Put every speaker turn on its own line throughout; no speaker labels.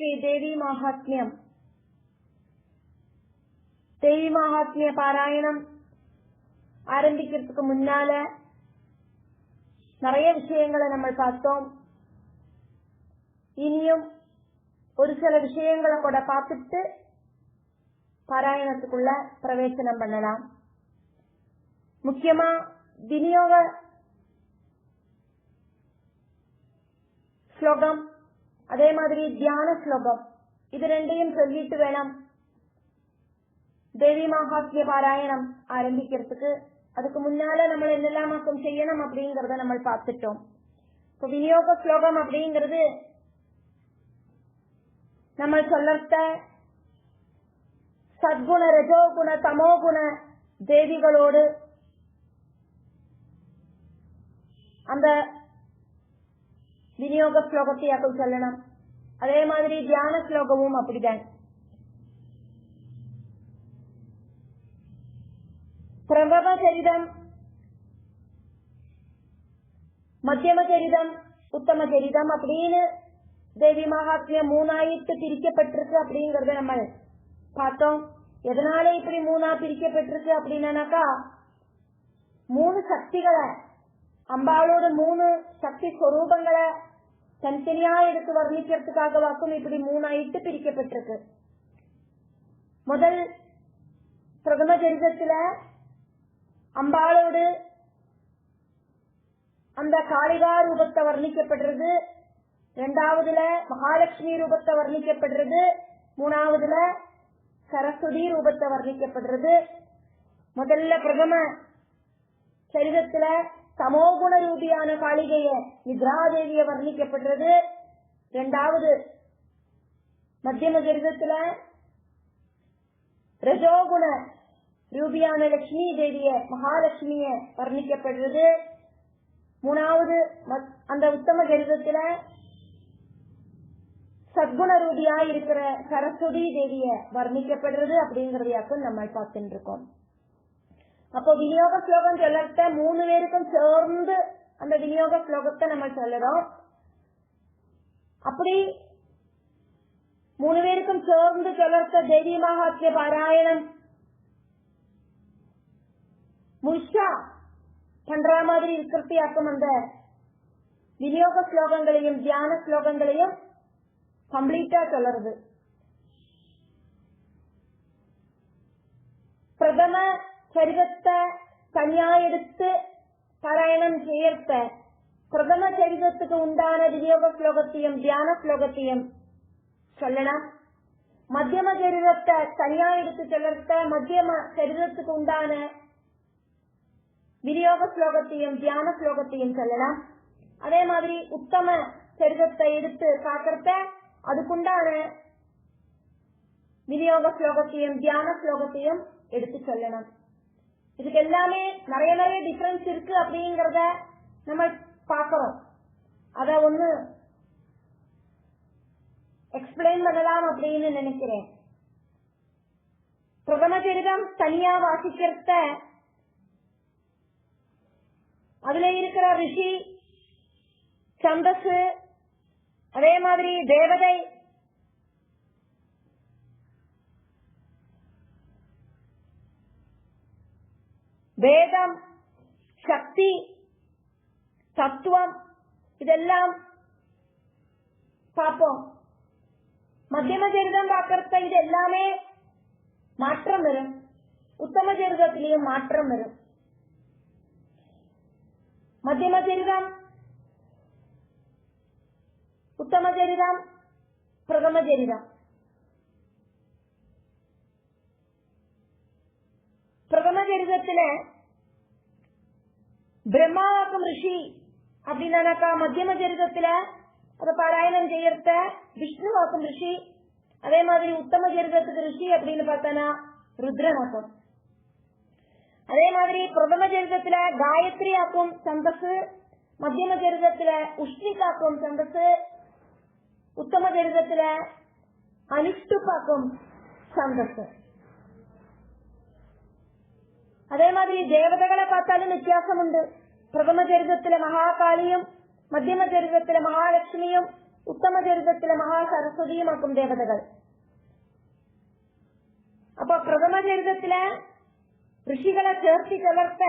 ஸ்ரீ தேவி மகாத்மியம். தேவி மகாத்மிய பாராயணம் ஆரம்பிக்கிறதுக்கு முன்னால நிறைய விஷயங்களை நம்ம பார்த்தோம். இனியும் ஒரு சில விஷயங்களை கூட பார்த்துட்டு பாராயணத்துக்குள்ள பிரவேசனம் பண்ணலாம். முக்கியமா விநியோக ஸ்லோகம், அதே மாதிரி தியான ஸ்லோகம், இது ரெண்டையும் சொல்லிட்டு வேணும் தேவி மகாத்மிய பாராயணம் ஆரம்பிக்கிறதுக்கு. அதுக்கு முன்னால நம்ம என்னெல்லாம் செய்யணும் அப்படிங்கறத நம்ம பார்த்துட்டோம். இப்போ விநியோக ஸ்லோகம் அப்படிங்கிறது நம்ம சொல்லத்த சத்குண ரஜோகுண தமோகுண தேவிகளோடு அந்த விநியோக ஸ்லோகத்தையாக்கும் சொல்லணும். அதே மாதிரி தியான ஸ்லோகமும் அப்படிதான். பிரபவ சரிதம், மத்தியம சரிதம், உத்தம சரிதம் அப்படின்னு தேவி மகாத்மியம் மூணாயிட்டு பிரிக்கப்பட்டிருக்கு அப்படிங்கறத நம்ம பார்த்தோம். எதனால இப்படி மூணா பிரிக்கப்பட்டிருக்கு அப்படின்னாக்கா, மூணு சக்திகளை, அம்பாளோட மூணு சக்தி ஸ்வரூபங்களை தனித்தனியா எடுத்து வர்ணிக்கிறதுக்காக வாக்கும் இப்படி மூணாயிட்டு பிரிக்கப்பட்டிருக்கு. முதல் பிரதம சரிதத்துல அம்பாளோடு அந்த காளிகா ரூபத்தை வர்ணிக்கப்படுறது, இரண்டாவதுல மகாலட்சுமி ரூபத்தை வர்ணிக்கப்படுறது, மூணாவதுல சரஸ்வதி ரூபத்தை வர்ணிக்கப்படுறது. முதல்ல பிரதம சரிதத்துல தமோகுண ரூபியான காளிகைய நித்ராதேவிய வர்ணிக்கப்படுறது. இரண்டாவது மத்தியம சரிதத்துல ரஜோகுண ரூபியான லட்சுமி தேவிய மகாலட்சுமிய வர்ணிக்கப்படுறது. மூணாவது அந்த உத்தம சரிதத்துல சத்குண ரூபியா இருக்கிற சரஸ்வதி தேவிய வர்ணிக்கப்படுறது அப்படிங்கறதையாக்கும் நம்ம பார்த்துட்டு இருக்கோம். அப்போ விநியோக ஸ்லோகம் சொல்லத்த மூணு பேருக்கும் சேர்ந்து அந்த விநியோக ஸ்லோகத்தை நம்ம சொல்லுறோம். அப்படி மூணு பேருக்கும் சேர்ந்து சொல்லத்த தேவி மகாத்மிய பாராயணம் முழுசா பண்ற மாதிரி இருக்கிறதையாக்கும் அந்த விநியோக ஸ்லோகங்களையும் தியான ஸ்லோகங்களையும் கம்ப்ளீட்டா சொல்றது. பிரதம சரிதத்தை தனியா எடுத்து பாராயணம் செய்யத்த பிரதம சரிதத்துக்கு உண்டான விநியோக ஸ்லோகத்தையும் தியான ஸ்லோகத்தையும் சொல்லலாம். மத்தியம சரிதத்தை தனியா எடுத்து சொல்லத்த மத்தியம சரிதத்துக்கு உண்டான விநியோக ஸ்லோகத்தையும் தியான ஸ்லோகத்தையும் சொல்லலாம். அதே மாதிரி உத்தம சரிதத்தை எடுத்து பார்க்கறத அதுக்குண்டான விநியோக ஸ்லோகத்தையும் தியான ஸ்லோகத்தையும் எடுத்து சொல்லணும். இதுக்கு எல்லாமே நிறைய நிறைய டிஃபரன்ஸ் இருக்கு அப்படிங்கறத நம்ம பார்க்கிறோம். அத ஒண்ணு எக்ஸ்பிளைன் பண்ணலாம் அப்படின்னு நினைக்கிறேன். பிரதம சரிதம் தனியா வாசிக்கிறத அதுல இருக்கிற ரிஷி சந்தஸ், அதே மாதிரி தேவதை, வேதம், சக்தி, தத்துவம், இதெல்லாம் பார்ப்போம். மத்தியம சரிதம் பார்க்கறத இது எல்லாமே மாற்றம் வரும். உத்தம சரிதத்திலையும் மாற்றம் வரும். மத்தியம சரிதம், உத்தம சரிதம், பிரதம சரிதம். பிரதம சரிதத்துல பிரம்மாவாக்கும் ரிஷி அப்படின்னாக்கா, மத்தியம சரிதத்துல அத பாராயணம் செய்யறத விஷ்ணுவாக்கும் ரிஷி, அதே மாதிரி உத்தம சரிதத்துக்கு ரிஷி அப்படின்னு பார்த்தானா ருத்ரனாக்கும். அதே மாதிரி பிரதம சரிதத்துல காயத்ரி ஆக்கும் சந்தஸ், மத்தியம சரிதத்துல உஷ்ணிகாக்கும் சந்தஸ், உத்தம சரிதத்துல அனிஷ்டுபாக்கும் சந்தஸ். அதே மாதிரி தேவதைகளை பார்த்தாலும் வித்தியாசம் உண்டு. பிரதம சரிதத்துல மகாகாளியும், மத்தியம சரிதத்துல மகாலட்சுமியும், உத்தம சரிதத்துல சரிதத்துல மகா சரஸ்வதியும் ஆக்கும் தேவதைகள். அப்ப பிரதம சரிதத்துல ரிஷிகளை சேர்த்தி வளர்த்த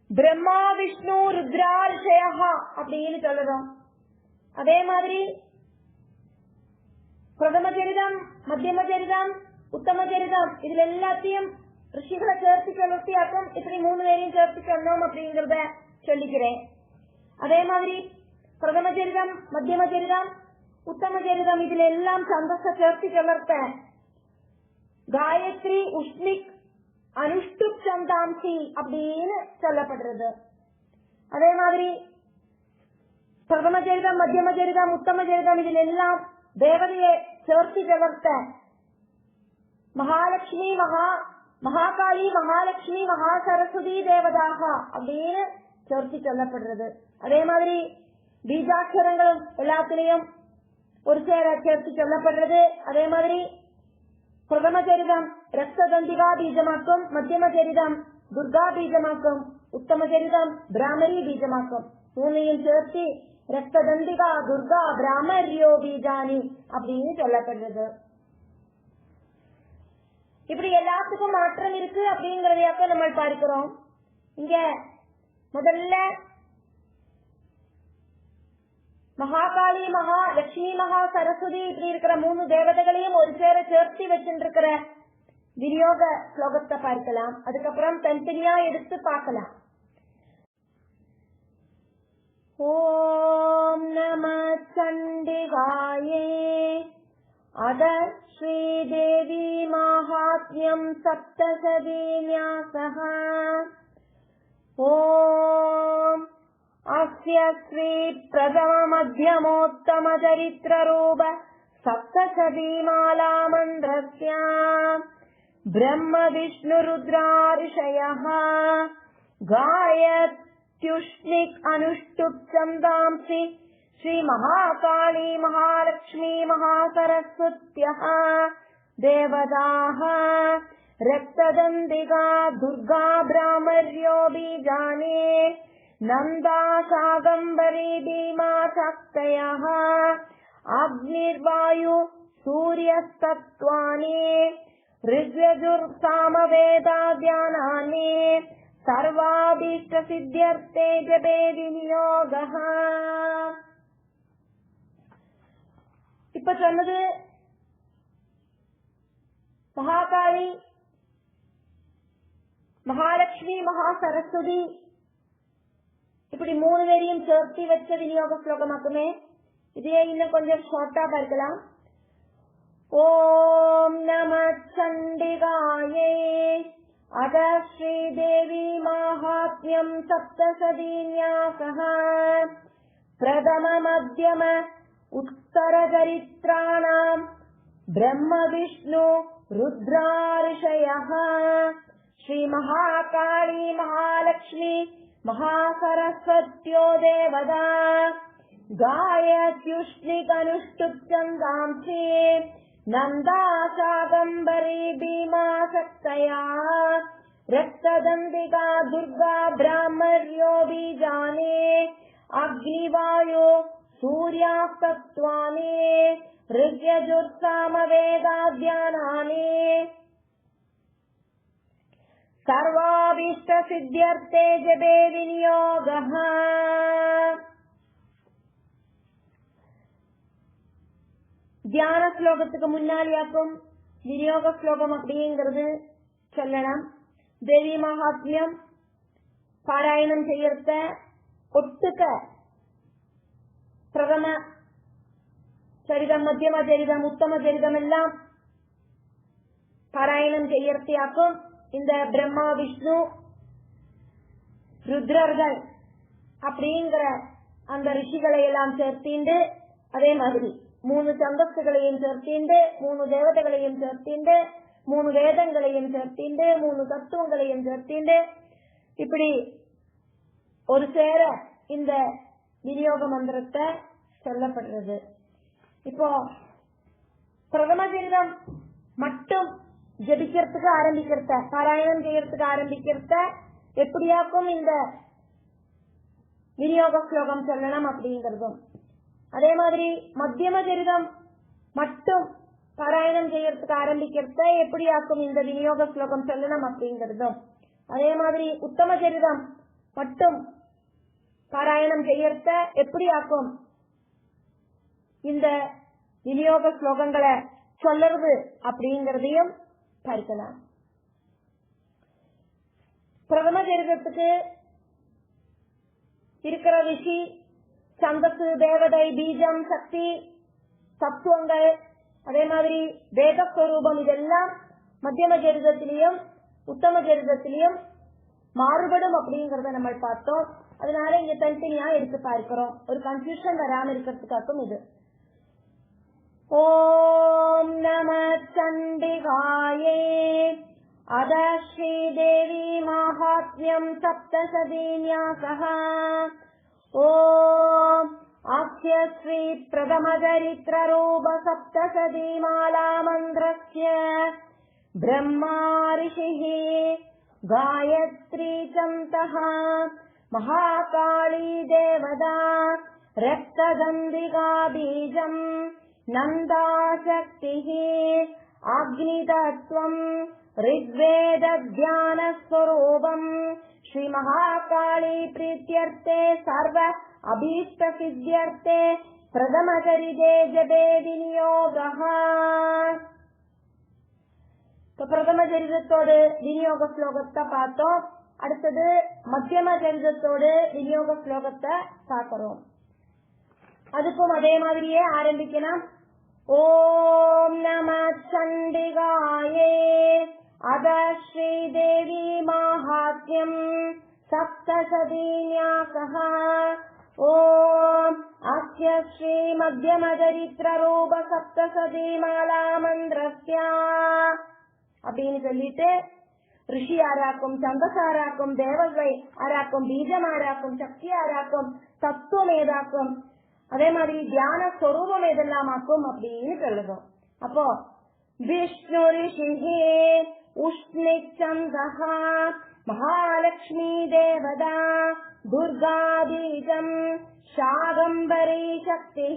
பிரம்மா விஷ்ணு ருத்ரா ரிஷயா அப்படின்னு சொல்லுறோம். அதே மாதிரி பிரதம சரிதம், மத்தியம சரிதம், உத்தம சரிதம் இதுல எல்லாத்தையும் ரிஷிகளை சேர்த்து சொல்லியாக்கும். இப்படி 3 பேரையும் சேர்த்து சொன்னோம் அப்படிங்கறத சொல்லிக்கிறேன். அதே மாதிரி பிரதம சரிதம், மத்தியம சரிதம், உத்தம சரிதம் இதுல எல்லாம் சந்தஸ சேர்த்து சொல்லிருக்க காயத்ரி உஷ்ணிக் அனுஷ்டுப் சந்தாம்சி அப்படின்னு சொல்லப்படுறது. அதே மாதிரி பிரதம சரிதம், மத்தியம சரிதம், உத்தம சரிதம் இதுல எல்லாம் தேவதையை சேர்த்து வளர்த்த மகாலட்சுமி, மகாகாளி, மகாலட்சுமி, மகா சரஸ்வதி தேவதாக அப்படின்னு சேர்த்து சொல்லப்படுறது. அதே மாதிரி பீஜாட்சரங்களும் எல்லாத்திலையும் ஒரு சேர சேர்த்து சொல்லப்படுறது. அதே மாதிரி பிரதம சரிதம் ரக்ததந்திகா பீஜமாக்கும், மத்தியம சரிதம் துர்கா பீஜமாக்கும், உத்தம சரிதம் பிராமரி பீஜமாக்கும். 3ஐயும் சேர்த்து ரக்ததந்திகா துர்கா பிராமரியோ பீஜானி அப்படின்னு சொல்லப்படுறது. இப்படி எல்லாத்துக்கும் மாற்றம் இருக்கு அப்படிங்கறதையாக்க நம்ம பார்க்கிறோம். இங்க முதல்ல மகாகாளி, லட்சுமி, மகா சரஸ்வதி இப்படி இருக்கிற 3 தேவதைகளையும் ஒரு சேர சேர்த்து வச்சுருக்கிற விநியோக ஸ்லோகத்தை பார்க்கலாம். அதுக்கப்புறம் தனித்தனியா எடுத்து பார்க்கலாம். ஓம் நம சண்டிகாயே அத ஸ்ரீதேவி மாஹாத்மியம் சப்தசதி ன்யாசஹ. ஓம் அஸ்ய ஸ்ரீ பிரதம மத்யமோத்தம சரித்ர ரூப சப்தசதி மாலா மந்திரஸ்ய பிரம்ம விஷ்ணு ருத்ரா ரிஷயः காயத்யுஷ்ணிக் அனுஷ்டுப் சந்தாம்சி ஸ்ரீ மகாகாளி, மகாலட்சுமி, மகாசரஸ்வத்யः தேவதாः ரக்ததந்திகா துர்கா பிராமர்யோ பீஜானே நந்தா சாகம்பரி பீமா சக்தயः அக்னிர்வாயு சூரியஸ்தத்வானி ரிக்யஜுர் சாமவேதாத்யானானி சர்வாபீஷ்ட சித்யர்த்தே ஜபே விநியோகः. இப்ப சொன்னது மகாகாளி, மகாலட்சுமி, மகா சரஸ்வதி இப்படி 3 பேரையும் சேர்த்து வச்ச விநியோக ஸ்லோகமாக்குமே. இதையே இன்னும் கொஞ்சம் ஷார்ட்டா பார்க்கலாம். ஓம் நம சண்டிகாயே அத ஸ்ரீதேவி மாஹாத்மியம் சப்தசதி ன்யாசஹ பிரதம மத்யம உத்தர சரித்ராணாம் பிரம்ம விஷ்ணு ருத்ரா ரிஷயः ஸ்ரீ மகாகாளி, மகாலட்சுமி, மகாசரஸ்வத்யோ தேவதா காயத்யுஷ்ணிக் அனுஷ்டுப் சந்தாம்சி நந்தா சாகம்பரி பீமா சக்தயா ரக்ததந்திகா துர்கா பிராமர்யோ பீஜானே அக்னிவாயு சூர்யாஸ்தத்வானி ரிக்யஜுர் சாமவேதாத்யானானி சர்வாபீஷ்ட சித்யர்த்தே ஜபே விநியோகः. தியான ஸ்லோகத்துக்கு முன்னாடியாக்கும் விநியோக ஸ்லோகம் அப்படிங்கிறது சொல்லலாம். தேவி மகாத்மியம் பாராயணம் செய்யறத ஒட்டுக்க பிரதம சரிதம், மத்தியம சரிதம், உத்தம சரிதம் எல்லாம் பாராயணம் செய்யறதையாக்கும். இந்த பிரம்மா விஷ்ணு ருத்ரர்கள் அப்படிங்கிற அந்த ரிஷிகளை எல்லாம் சேர்த்தீண்டு, அதே மாதிரி 3 சந்தஸ்துகளையும் சேர்த்தீண்டு, 3 தேவதைகளையும் சேர்த்தீண்டு, 3 வேதங்களையும் சேர்த்தீண்டு, 3 தத்துவங்களையும் சேர்த்தீண்டு இப்படி ஒரு சேர இந்த விநியோக மந்திரத்தை சொல்லப்படுறது. இப்போ பிரதம சரிதம் மட்டும் ஜபிக்கிறதுக்கு ஆரம்பிக்கிறத, பாராயணம் செய்யறதுக்கு ஆரம்பிக்கிறத எப்படியாக்கும் இந்த விநியோக ஸ்லோகம் சொல்லணும் அப்படிங்கறதும், அதே மாதிரி மத்தியம சரிதம் மட்டும் பாராயணம் செய்யறதுக்கு ஆரம்பிக்கிறத எப்படியாக்கும் இந்த விநியோக ஸ்லோகம் சொல்லணும் அப்படிங்கறதும், அதே மாதிரி உத்தம சரிதம் மட்டும் பாராயணம் செய்யறத எப்படியாக்கும் இந்த விநியோக ஸ்லோகங்களை சொல்லுறது அப்படிங்கறதையும் பார்க்கலாம். பிரதம சரிதத்துக்கு இருக்கிற ரிஷி, சந்தசு, தேவதை, பீஜம், சக்தி, தத்துவங்கள், அதே மாதிரி வேதஸ்வரூபம் இதெல்லாம் மத்தியம சரிதத்திலையும் உத்தம சரிதத்திலையும் மாறுபடும் அப்படிங்கறத நம்ம பார்த்தோம். அதனால இங்க தனித்தனியா எடுத்து பார்க்கிறோம், ஒரு கன்ஃபியூஷன் வராம இருக்கிறதுக்காகவும் இது. ஓம் நம சண்டிகாயே. அத ஸ்ரீதேவி மாஹாத்மியம் சப்தசதீன்யாசஹ. ஓம் ஆக்ய ஸ்ரீ பிரதம சரித்ர ரூப சப்தசதி மாலா மந்திரஸ்ய பிரம்மா ரிஷிஹ காயத்ரி சந்தஹ மகாகாளி தேவதா ரக்தகந்திகா பீஜம் நந்தா சக்திஹ அக்னிதத்வம் ऋग्वेद ज्ञान स्वरूपम श्री महाकाली प्रीत्यर्थे सर्व अभीष्ट सिद्ध्यर्थे प्रथम चरिते जपे विनियोगः. பிரதம சரிதத்தோடு விநியோக ஸ்லோகத்தை பார்த்தோம். அடுத்தது மத்தியம சரிதத்தோடு விநியோக ஸ்லோகத்தை பார்க்கிறோம். அதுக்கும் அதே மாதிரியே ஆரம்பிக்கலாம். ஓம் நம சண்டிகாயே. அத ஸ்ரீதேவி மாஹாத்மியம் சப்தசதீன்யாசஹ. ஓம் அஸ்ய ஸ்ரீ மத்தியம சரித்ர ரூப சப்தசதி மாலா மந்திரஸ்ய அப்படின்னு சொல்லிட்டு ரிஷி ஆராக்கும், சந்தஸ் ஆராக்கும், தேவதை ஆராக்கும், பீஜம் ஆராக்கும், சக்தி ஆராக்கும், தத்துவம் ஏதாக்கும், அதே மாதிரி தியான ஸ்வரூபம் எதெல்லாம் ஆக்கும் அப்படின்னு சொல்லுவோம். அப்போ விஷ்ணு ரிஷி உஷ்ணிச்சந்தஹ மகாலட்சுமி தேவதா துர்கா பீஜம் சாகம்பரி சக்தி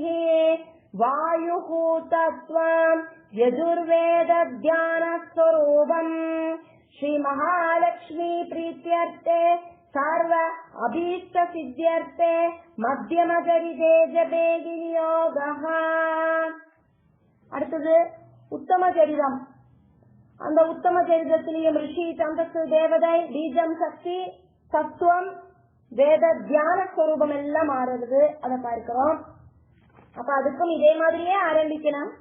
வாயு தத்வம் யஜுர்வேத தியான ஸ்வரூபம் ஸ்ரீ மகாலட்சுமி பிரீத்யர்த்தே सर्व अभीष्ट सिद्ध्यर्थे मध्यम चरिते जपे विनियोगः. அடுத்தது உத்தம சரிதம். அந்த உத்தம சரிதத்திலேயும் ரிஷி, சந்தஸ், தேவதை, பீஜம், சக்தி, தத்துவம், வேத தியான ஸ்வரூபம் எல்லாம் மாறுறது, அதை பார்க்கிறோம். அப்ப அதுக்கும் இதே மாதிரியே ஆரம்பிக்கலாம்.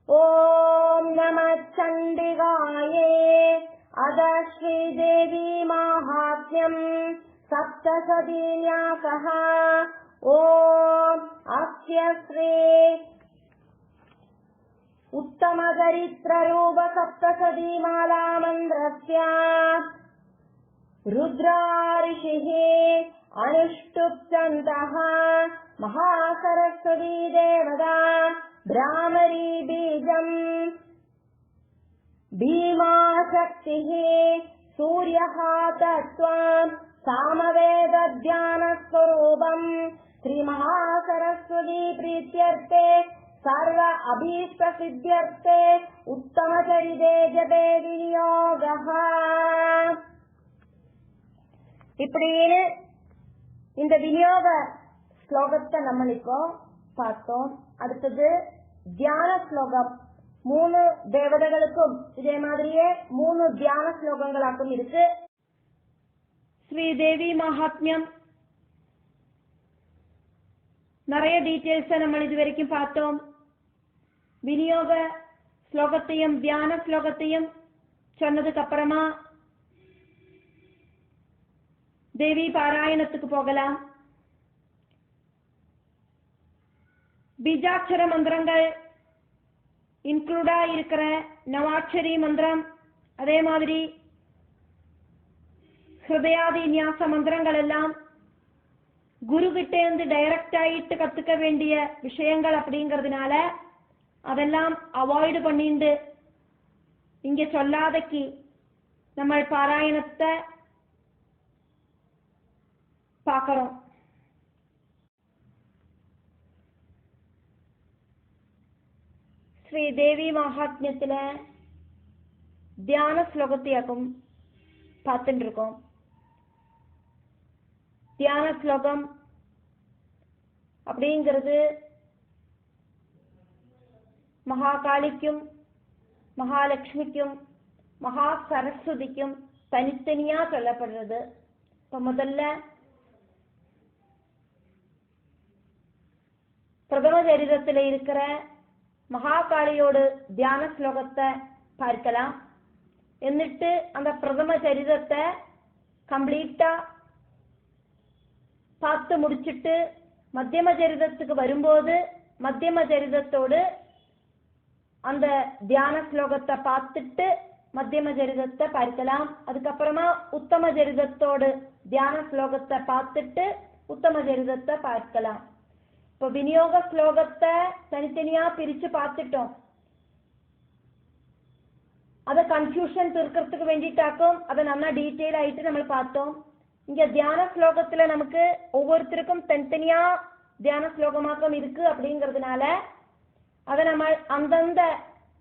ஓம் நம சண்டிகாயே. அத ஸ்ரீதேவி மாஹாத்மியம் சப்தசதீன்யாசஹ. ஓம் அஸ்ய ஸ்ரீ உத்தம சரித்ர ரூப சப்தசதி மாலா மந்திரஸ்ய ருத்ரா ரிஷிஹ அனுஷ்டுப்சந்தஹ மகாசரஸ்வதி தேவதா பிராமரி பீஜம் भीमा शक्ति सूर्य तत्त्वं सामवेद ज्ञान स्वरूपम श्री महासरस्वती प्रीत्यर्थे सर्व अभीष्ट सिद्ध्यर्थे उत्तम चरिते जपे विनियोगः. இப்படின்னு இந்த விநியோக ஸ்லோகத்தை நம்ம இப்போ பார்த்தோம். அடுத்தது தியான ஸ்லோகம். 3 தேவதைகளுக்கும் இதே மாதிரியே 3 தியான ஸ்லோகங்களாக்கும் இருக்கு. ஸ்ரீதேவி மகாத்மியம் நிறைய டீட்டெயில்ஸை நம்ம இது வரைக்கும் பார்த்தோம். விநியோக ஸ்லோகத்தையும் தியான ஸ்லோகத்தையும் சொன்னதுக்கு அப்புறமா தேவி பாராயணத்துக்கு போகலாம். பீஜாட்சர மந்திரங்கள் இன்க்ளூடா இருக்கிற நவாட்சரி மந்திரம், அதே மாதிரி ஹிருதயாதி நியாச மந்திரங்கள் எல்லாம் குரு கிட்ட இருந்து டைரக்ட் ஆயிட்டு கத்துக்க வேண்டிய விஷயங்கள் அப்படிங்கறதுனால அதெல்லாம் அவாய்டு பண்ணிட்டு இங்க சொல்லாதக்கு நம்ம பாராயணத்தை பார்க்கிறோம். ஸ்ரீ தேவி மகாத்மியத்துல தியான ஸ்லோகத்தையாக்கும் பார்த்துட்டு இருக்கோம். தியான ஸ்லோகம் அப்படிங்கிறது மகாகாளிக்கும் மகாலட்சுமிக்கும் மகா சரஸ்வதிக்கும் தனித்தனியா சொல்லப்படுறது. இப்ப முதல்ல பிரதம சரிதத்துல இருக்கிற மகாகாளியோடு தியான ஸ்லோகத்தை பார்க்கலாம். എന്നിട്ട് அந்த பிரதம சரிதத்தை கம்ப்ளீட்டா பார்த்து முடிச்சிட்டு மத்தியம சரிதத்துக்கு வரும்போது மத்தியம சரிதத்தோடு அந்த தியான ஸ்லோகத்தை பார்த்துட்டு மத்தியம சரிதத்தை பார்க்கலாம். அதுக்கப்புறமா உத்தம சரிதத்தோடு தியான ஸ்லோகத்தை பார்த்துட்டு உத்தம சரிதத்தை பார்க்கலாம். இப்போ விநியோக ஸ்லோகத்தை தனித்தனியா பிரிச்சு பார்த்துட்டோம். அதை கன்ஃபியூஷன் தீர்க்கறதுக்கு வேண்டிட்டாக்கும் அதை நல்லா டீட்டெயில் ஆயிட்டு நம்ம பார்த்தோம். இங்க தியான ஸ்லோகத்துல நமக்கு ஒவ்வொருத்தருக்கும் தனித்தனியா தியான ஸ்லோகமாக்கம் இருக்கு அப்படிங்கிறதுனால அதை நம்ம அந்தந்த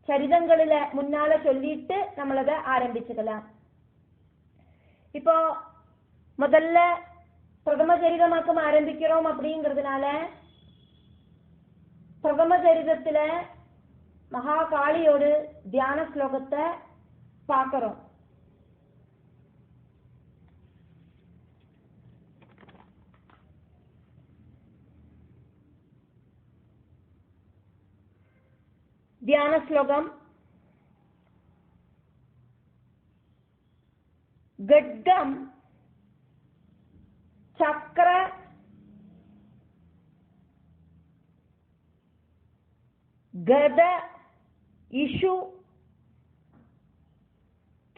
சரிதங்களில முன்னால சொல்லிட்டு நம்மளத ஆரம்பிச்சுக்கலாம். இப்போ முதல்ல பிரதம சரிதமாக்கம் ஆரம்பிக்கிறோம் அப்படிங்கிறதுனால பிரதம சரிதத்துல மகாகாளியோடு தியான ஸ்லோகத்தை பார்க்கிறோம். தியான ஸ்லோகம் கட்கம் சக்கர கத இஷு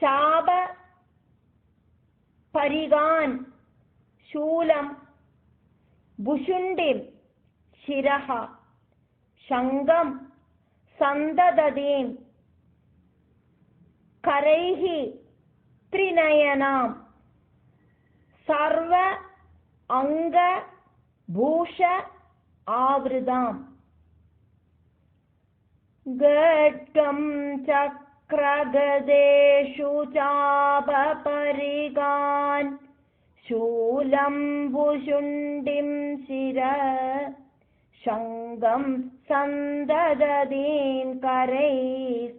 சாப பரிகான் சூலம் புஷுண்டிம் சிரஹ சங்கம் சந்தததீம் கரைஹி த்ரிநயனாம் சர்வ அங்க பூஷ ஆவ்ருதாம் கட்கம் சக்ரகதேஷு சாப பரிகான் சூலம் புஷுண்டிம் சிர சங்கம் சந்தததீம் கரை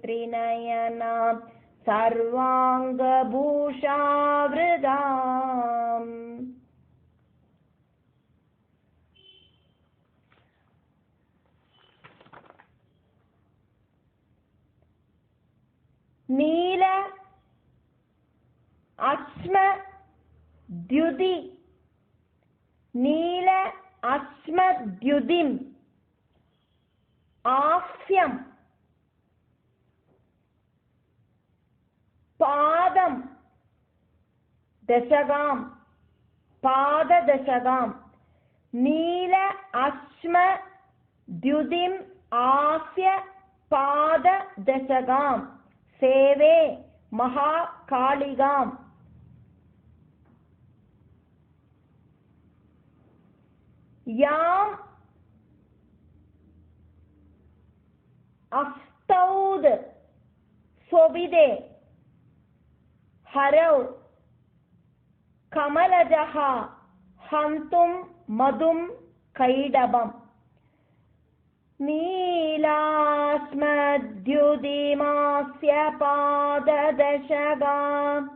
ஸ்ரீநயனாம் சர்வாங்க பூஷாவ்ருதாம். நீல அஸ்ம த்யுதி நீல அஸ்ம த்யுதிம் ஆஃப்யம் பாதம் தசகாம் பாததசகாம் நீல அஸ்ம த்யுதிம் ஆஃப்ய பாததசகாம் சேவே மகாகாளிகாம். யாம் அஸ்தௌத் ஸ்வபிதே ஹரௌ கமலஜஹ ஹந்தும் மதும் கைடபம் நீலாஸ்மத்யுதிமாஸ்ய பாததசகாம்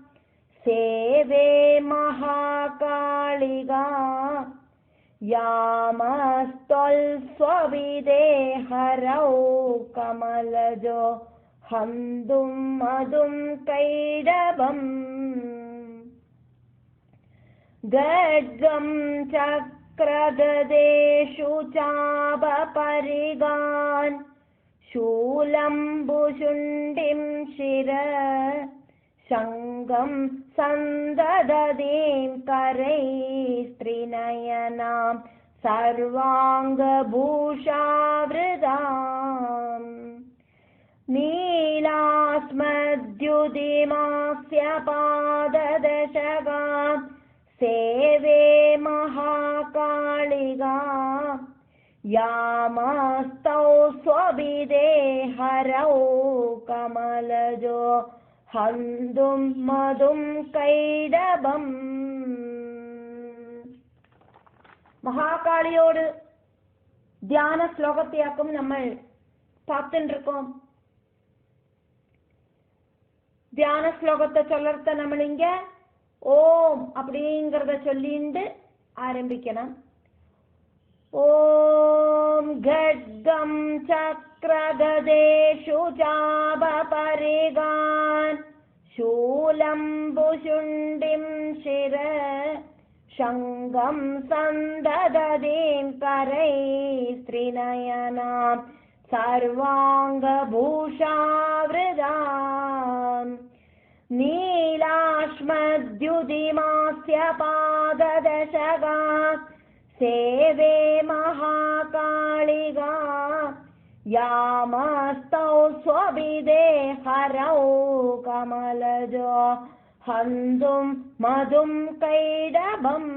சேவே மகாகாளிகா யாமஸ்தொல் ஸ்வபிதே ஹரௌ கமலஜோ ஹந்தும் மதும் கைடபம் கட்கம் சக்ரகதேஷு சாப பரிகான் சூலம் புஷுண்டிம் சிர சங்கம் சந்தததீம் கரை ஸ்ரீநயனாம் சர்வாங்க பூஷாவ்ருதாம் நீலாஸ்மத்யுதிமாஸ்ய பாததசகாம் சேவே மகா महाकालिगा यामस्तौ स्वभिदे हरौ कमलजो हन्तुं मधुं कैडभम्. மகாகாளியோடு தியான ஸ்லோகத்தையாக்கும் நம்ம பார்த்துட்டு இருக்கோம். தியான ஸ்லோகத்தை சொல்லறத நம்ம இங்க ஓம் அப்படிங்கறத சொல்லிட்டு ஆரம்பிக்கணும். ஓம் கட்கம் சக்ரகதேஷு ஜாப பரிகான் சூலம் புஷுண்டிம் சிர शङ्गं सन्दददीं करैस्त्रिनयनां सर्वाङ्गभूषावृताम् नीलाश्मद्युतिमास्य पाददशगा सेवे महाकालिगा यामस्तौ स्वभिदे हरौ कमलजो हन्तुं मधुं कैडभम्.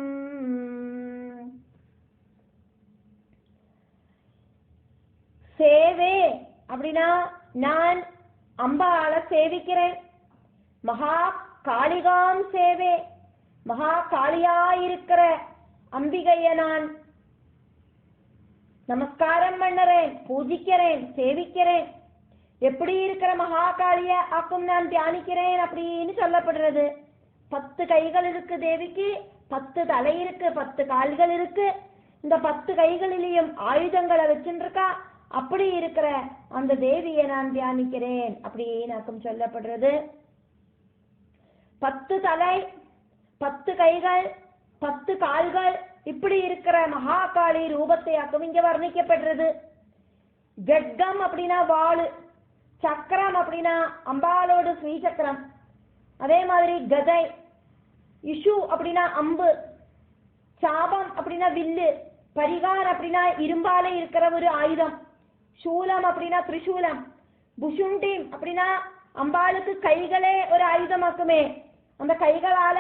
சேவே அப்படின்னா நான் அம்பாளை சேவிக்கிறேன். மகா காளிகாம் சேவே, மகா காளியாயிருக்கிற அம்பிகைய நான் நமஸ்காரம் பண்ணுறேன், பூஜிக்கிறேன், சேவிக்கிறேன். எப்படி இருக்கிற மகாகாளிய ஆக்கும் நான் தியானிக்கிறேன் அப்படின்னு சொல்லப்படுறது. 10 கைகள் இருக்கு தேவிக்கு, 10 தலை இருக்கு, 10 கால்கள் இருக்கு. இந்த 10 கைகளிலேயும் ஆயுதங்களை வச்சுருக்கா. அப்படி இருக்கிற அந்த தேவியை நான் தியானிக்கிறேன் அப்படின்னு ஆக்கும் சொல்லப்படுறது. 10 தலை, 10 கைகள், 10 கால்கள் இப்படி இருக்கிற மகாகாளி ரூபத்தை ஆக்கும் இங்க வர்ணிக்கப்படுறது. கட்கம் அப்படின்னா வாளு, சக்கரம் அப்படின்னா அம்பாளோடு ஸ்ரீசக்கரம், அதே மாதிரி கதை, இஷு அப்படின்னா அம்பு, சாபம் அப்படின்னா வில்லு, பரிகார் அப்படின்னா இரும்பால இருக்கிற ஒரு ஆயுதம், சூலம் அப்படின்னா திரிசூலம், புஷுண்டிம் அப்படின்னா அம்பாளுக்கு கைகளே ஒரு ஆயுதமாக்குமே, அந்த கைகளால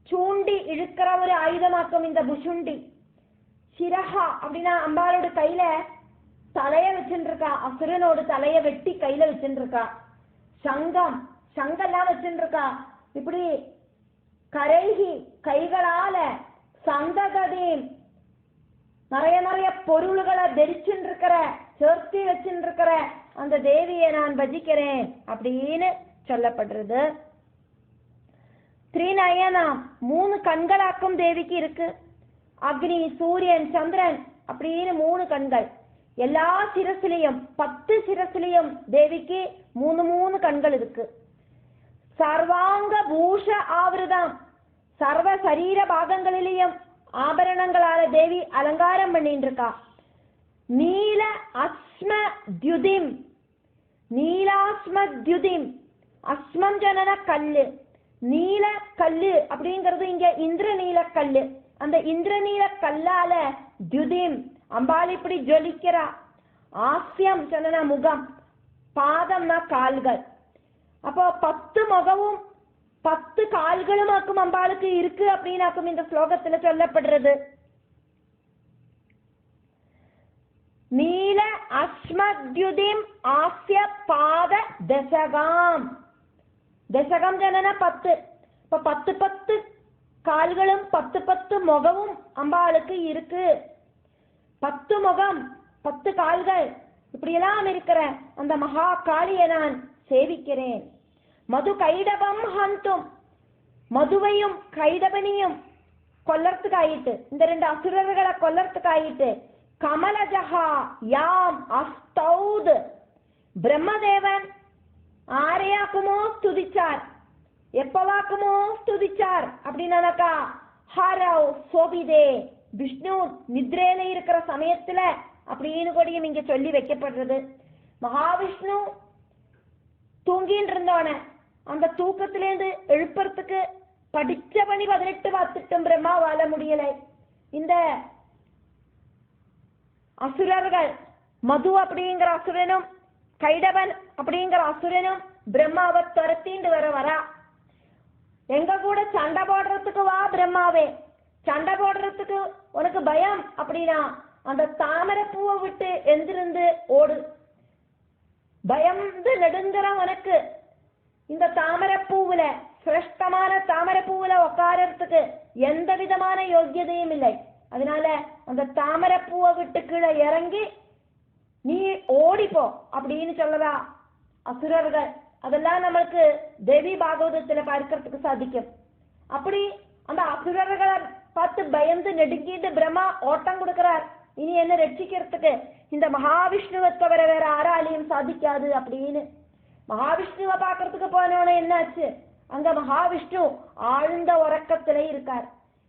சூண்டி இழுக்கிற ஒரு ஆயுதமாக்கும் இந்த புஷுண்டி. சிரஹா அப்படின்னா அம்பாளோட கையில தலைய வச்சுருக்கா, அசுரனோட தலைய வெட்டி கையில வச்சுருக்கா. சங்கம், சங்கெல்லாம் வச்சுருக்கா. இப்படி கரைகி கைகளால சந்தகதீம் நிறைய நிறைய பொருள்களை தரிச்சுருக்கிற, சேர்த்தி வச்சுருக்கிற அந்த தேவியை நான் பஜிக்கிறேன் அப்படின்னு சொல்லப்படுறது. திரிநயனம் 3 கண்களாக்கும் தேவிக்கு இருக்கு. அக்னி, சூரியன், சந்திரன் அப்படின்னு 3 கண்கள். எல்லா சிரசிலையும் 10 சிரசிலையும் தேவிக்கு 3 கண்கள் இருக்கு. சர்வாங்க பூஷ ஆவிரதம், சர்வ சரீர பாகங்களிலேயும் ஆபரணங்களால தேவி அலங்காரம் பண்ணிட்டு இருக்கா. நீல அஸ்ம தியுதிம், நீலாஸ்ம தியுதிம், அஸ்மம் ஜனன கல்லு, நீல கல்லு அப்படிங்கிறது இங்க இந்திரநீல கல்லு. அந்த இந்திரநீல கல்லால தியுதிம் அம்பாள் இப்படி ஜொலிக்கிறா. ஆஸ்யம் சொன்னா முகம், பாதம்னா கால்கள். அப்போ 10 முகமும் 10 கால்களும் ஆக்கும் அம்பாளுக்கு இருக்கு அப்படின்னு இந்த ஸ்லோகத்துல சொல்லப்படுறது. நீல அஸ்மத்யுதிம் ஆஸ்ய பாத தசகாம், தசகம் ஜனன 10. இப்ப 10 கால்களும் 10 முகமும் அம்பாளுக்கு இருக்கு. 10 முகம் 10 கால்கள் இப்படியெல்லாம் இருக்கிற அந்த மகா காளியை நான் சேவிக்கிறேன். மது கைடபம் ஹந்தும், மதுவையும் கைடபனையும் கொல்லறதுக்கு ஆயிட்டு, இந்த 2 அசுரர்களை கொல்லறதுக்கு ஆயிட்டு. கமலஜஹா யாம் அஸ்தௌத், பிரம்மதேவன் ஆரையாக்குமோ ஸ்துதிச்சார், எப்பவாக்குமோ ஸ்துதிச்சார் அப்படின்னாக்கா ஹரவ் சோபிதே, விஷ்ணு நித்ரேல இருக்கிற சமயத்துல அப்படின்னு கூடயும் இங்க சொல்லி வைக்கப்படுறது. மகாவிஷ்ணு தூங்கின்னு இருந்தோன அந்த தூக்கத்திலேருந்து எழுப்புறதுக்கு படிச்ச பணி 18 பார்த்துட்டும் பிரம்மா வாழ முடியலை. இந்த அசுரர்கள் மது அப்படிங்கிற அசுரனும் கைடபன் அப்படிங்கிற அசுரனும் பிரம்மாவை துரத்திண்டு வரா. எங்க கூட சண்டை போடுறதுக்கு வா பிரம்மாவே, சண்டை போடுறதுக்கு உனக்கு பயம் அப்படின்னா அந்த தாமரைப்பூவை விட்டு எந்திருந்து ஓடு. பயந்து நெடுங்கிற உனக்கு இந்த தாமரைப்பூவுல, சிரேஷ்டமான தாமரைப்பூவுல உட்காரத்துக்கு எந்த விதமான யோக்கியதையும் இல்லை. அதனால அந்த தாமரைப்பூவை விட்டு கீழே இறங்கி நீ ஓடிப்போ அப்படின்னு சொல்லதா அசுரர்கள். அதெல்லாம் நம்மளுக்கு தேவி பாகவதத்துல பார்க்கறதுக்கு சாதிக்கும். அப்படி அந்த அசுரர்களை பார்த்து பயந்து நெடுங்கிட்டு பிரம்மா ஓட்டம் கொடுக்கிறார். இனி என்ன ரட்சிக்கிறதுக்கு இந்த மகாவிஷ்ணுவை தவிர வேற யாராலையும் சாதிக்காது அப்படின்னு. மகாவிஷ்ணுவை பாக்குறதுக்கு போனவன என்னாச்சு, அங்க மகாவிஷ்ணு ஆழ்ந்த உறக்கத்துல இருக்கார்.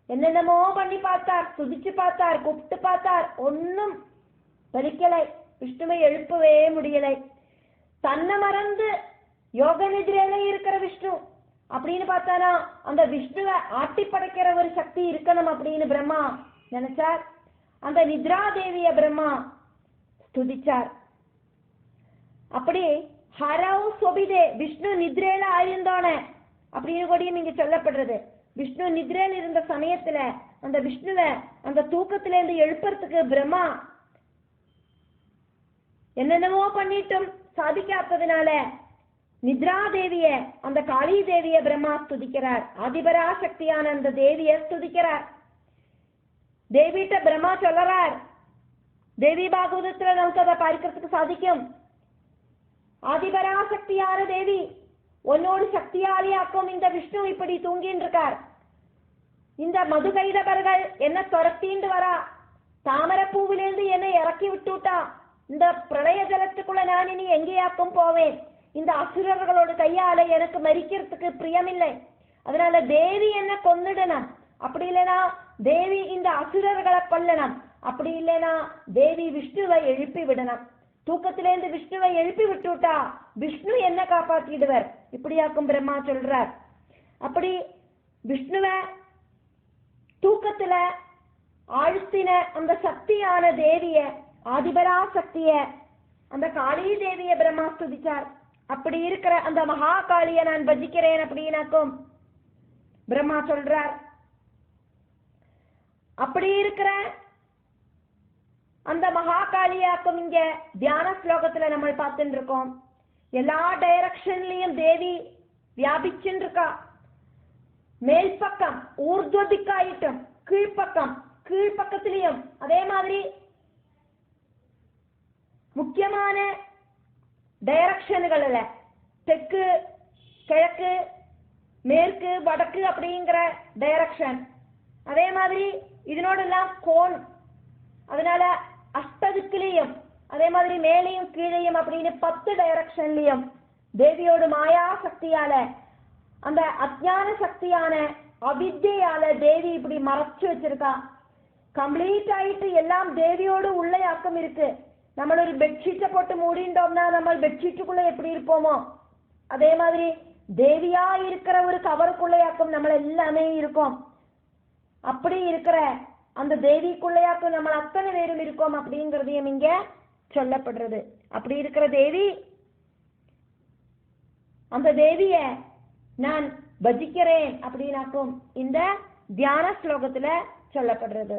என்னென்னமோ பண்ணி பார்த்தார், துதிச்சு பார்த்தார், கூப்பிட்டு பார்த்தார், ஒன்னும் பலிக்கலை. விஷ்ணுவை எழுப்பவே முடியலை. தன்னை மறந்து யோக நிதிரையில இருக்கிற விஷ்ணு அப்படின்னு பார்த்தானா அந்த விஷ்ணுவை ஆட்டி படைக்கிற ஒரு சக்தி இருக்கணும் அப்படின்னு பிரம்மா நினைச்சார். அந்த நித்ரா தேவிய பிரம்மா ஸ்துதிச்சார். அப்படி ஹரவு சொபிதே, விஷ்ணு நித்ரையில ஆயிருந்தோன அப்படின்னு கூடயும் இங்க சொல்லப்படுறது. விஷ்ணு நித்ரையில் இருந்த சமயத்துல அந்த விஷ்ணுவை அந்த தூக்கத்துல இருந்து எழுப்புறதுக்கு பிரம்மா என்னென்னவோ பண்ணிட்டும் சாதிக்காததுனால நித்ரா தேவிய, அந்த காளி தேவிய பிரம்மா ஸ்துதிக்கிறார். ஆதிபராசக்தியான அந்த தேவிய ஸ்துதிக்கிறார். தேவிட்ட பிரம்மா சொல்லறார், தேவி பாகவதத்துல நமக்கு அதை பார்க்கறதுக்கு சாதிக்கும். ஆதிபராசக்தியான தேவி உன்னோடு சக்தியாலியாக்கும் இந்த விஷ்ணு இப்படி தூங்கின்னு இருக்கார். இந்த மதுகைதவர்கள் என்ன துரத்திண்டு வரா, தாமரைப்பூவிலிருந்து என்னை இறக்கி விட்டுட்டா, இந்த பிரளய ஜலத்துக்குள்ள நான் இனி எங்கேயாக்கும் போவேன். இந்த அசுரர்களோட கையால எனக்கு மரிக்கிறதுக்கு பிரியமில்லை. அதனால தேவி என்ன கொன்னுடணும், அப்படி இல்லைனா தேவி இந்த அசுரர்களை கொல்லணும், அப்படி இல்லைனா தேவி விஷ்ணுவை எழுப்பி விடணும். தூக்கத்திலேருந்து விஷ்ணுவை எழுப்பி விட்டுட்டா விஷ்ணு என்ன காப்பாற்றிடுவர் இப்படியாக்கும் பிரம்மா சொல்றார். அப்படி விஷ்ணுவை தூக்கத்துல ஆழ்த்தின அந்த சக்தியான தேவிய, ஆதிபரா சக்திய, அந்த காளி தேவிய பிரம்மா ஸ்துதிச்சார். அப்படி இருக்கிற அந்த மகா காளிய நான் பஜிக்கிறேன் அப்படின்னாக்கும் பிரம்மா சொல்றார். அப்படி இருக்கிற அந்த மகா காளியாக்கும் இங்க தியான ஸ்லோகத்துல நம்ம பார்த்துட்டு இருக்கோம். எல்லா டைரக்ஷன்லயும் தேவி வியாபிச்சுன்னு இருக்கா. மேல் பக்கம் ஊர்துவதிக்காயிட்டும், கீழ்பக்கத்திலையும் அதே மாதிரி முக்கியமான டைரக்ஷன்கள்ல தெற்கு, கிழக்கு, மேற்கு, வடக்கு அப்படிங்கிற டைரக்ஷன், அதே மாதிரி இதனோடெல்லாம் கோன், அதனால அஷ்டதிக்கிலையும் அதே மாதிரி மேலையும் கீழையும் அப்படின்னு 10 டைரக்ஷன்லயும் தேவியோட மாயா சக்தியால, அந்த அஜ்ஞான சக்தியான அவித்யால தேவி இப்படி மறைச்சு வச்சிருக்கா. கம்ப்ளீட் ஆயிட்டு எல்லாம் தேவியோடு உள்ளயாக்கம் இருக்கு. நம்ம ஒரு பெட்ஷீட்டை போட்டு மூடிண்டோம்னா நம்ம பெட்ஷீட்டுக்குள்ள எப்படி இருப்போமோ அதே மாதிரி தேவியா இருக்கிற ஒரு கவருக்குள்ளையாக்கும் நம்ம எல்லாமே இருக்கும். அப்படி இருக்கிற அந்த தேவிக்குள்ளையாக்கும் நம்ம அத்தனை பேரும் இருக்கோம் அப்படிங்கறதையும் இங்க சொல்லப்படுறது. அப்படி இருக்கிற தேவி, அந்த தேவிய நான் பஜிக்கிறேன் அப்படின்னாக்கும் இந்த தியான ஸ்லோகத்துல சொல்லப்படுறது.